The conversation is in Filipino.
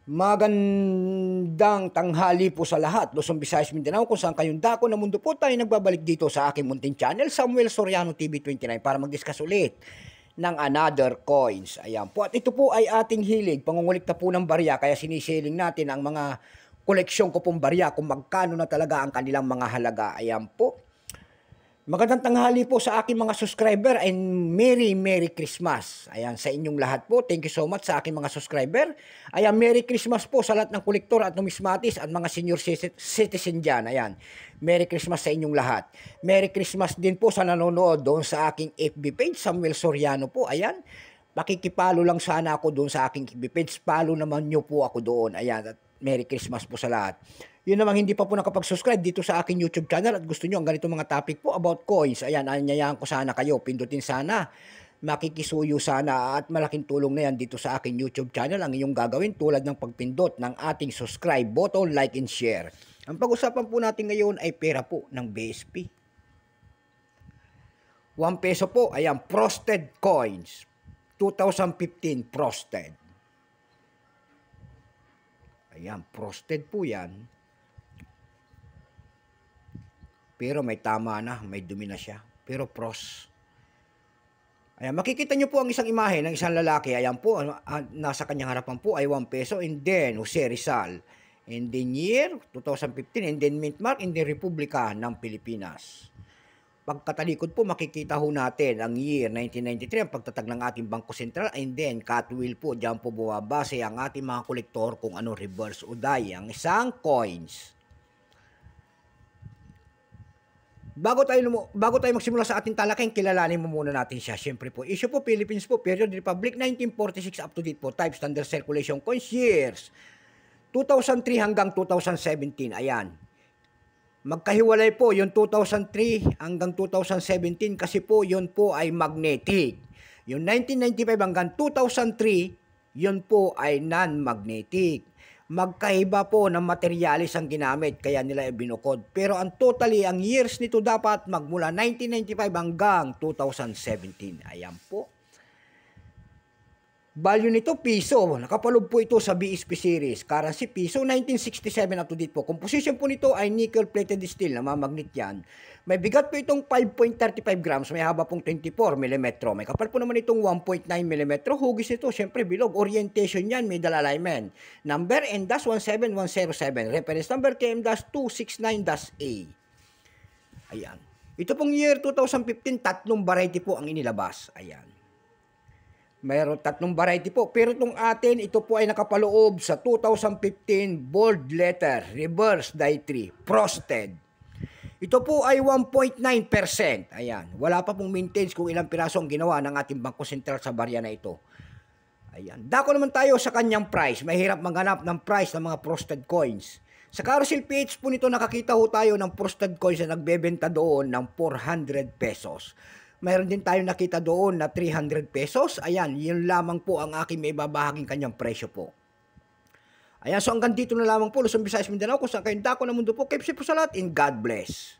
Magandang tanghali po sa lahat, Luzon, Visayas, Mindanao, kung saan kayong dako ng mundo po tayo nagbabalik dito sa aking munting channel, Samuel Soriano TV 29, para mag-discuss ulit ng another coins. Ayan po, at ito po ay ating hilig, pangungulikta po ng barya, kaya sinisiling natin ang mga koleksyon ko pong barya, kung magkano na talaga ang kanilang mga halaga. Ayan po. Magandang tanghali po sa aking mga subscriber and Merry Christmas. Ayan, sa inyong lahat po. Thank you so much sa aking mga subscriber. Ayan, Merry Christmas po sa lahat ng kolektor at numismatis at mga senior citizen dyan. Ayan, Merry Christmas sa inyong lahat. Merry Christmas din po sa nanonood doon sa aking FB page, Samuel Soriano po. Ayan, pakikipalo lang sana ako doon sa aking FB page. Follow naman nyo po ako doon. Ayan, at Merry Christmas po sa lahat. Yun namang hindi pa po nakapag-subscribe dito sa aking YouTube channel at gusto nyo ang ganito mga topic po about coins. Ayan, anyayaan ko sana kayo. Pindutin sana. Makikisuyo sana at malaking tulong na yan dito sa aking YouTube channel ang inyong gagawin tulad ng pagpindot ng ating subscribe button, like and share. Ang pag-usapan po natin ngayon ay pera po ng BSP. 1 peso po, ayan, frosted coins. 2015 frosted. Ayan, frosted po yan. Pero may tama na, may dumi na siya. Pero pros. Ayan, makikita nyo po ang isang imahe ng isang lalaki. Ayan po, nasa kanyang harapan po ay 1 peso. And then, Jose Rizal. And then year, 2015. And then mint mark, and then Republika ng Pilipinas. Pagkatalikod po, makikita ho natin ang year 1993, ang pagtatag ng ating Bangko Sentral. And then, Catwheel po, dyan po bumabase ang ating mga kolektor kung ano reverse o die, ang isang coins. Bago tayo magsimula sa ating talakayin, kilalanin mo muna natin siya. Siyempre po, issue po, Philippines po, period Republic, 1946 up to date po, type standard circulation coins, years 2003 hanggang 2017. Ayan. Magkahiwalay po yung 2003 hanggang 2017 kasi po yun po ay magnetic. Yung 1995 hanggang 2003, yun po ay non-magnetic. Magkaiba po ng materialis ang ginamit, kaya nila ibinukod. Pero ang totally, ang years nito dapat magmula 1995 hanggang 2017. Ayan po. Value nito, piso. Nakapaloob po ito sa BSP series. Currency, piso. 1967 up to date po. Composition po nito ay nickel-plated steel. Namamagnet yan. May bigat po itong 5.35 grams. May haba pong 24 mm. May kapal po naman itong 1.9 mm. Hugis nito, syempre bilog. Orientation yan, middle alignment. Number N-17107. Reference number KM-269-A. Ayan. Ito pong year 2015, tatlong variety po ang inilabas. Ayan. Mayroon tatlong variety po. Pero itong atin, ito po ay nakapaloob sa 2015 bold letter, reverse die 3, frosted. Ito po ay 1.9%. Ayan. Wala pa pong maintains kung ilang piraso ang ginawa ng ating Bangko Sentral sa barya na ito. Ayan. Dako naman tayo sa kanyang price. Mahirap maghanap ng price ng mga frosted coins. Sa Carousel PH po nito nakakita ho tayo ng frosted coins na nagbebenta doon ng 400 pesos. Mayroon din tayo nakita doon na 300 pesos. Ayan, yun lamang po ang aking may babahaging kanyang presyo po. Ayan, so hanggang dito na lamang po, Luzon, Visayas, Mindanao, kung saan kayong dako ng mundo po. Keep safe po sa lahat and God bless.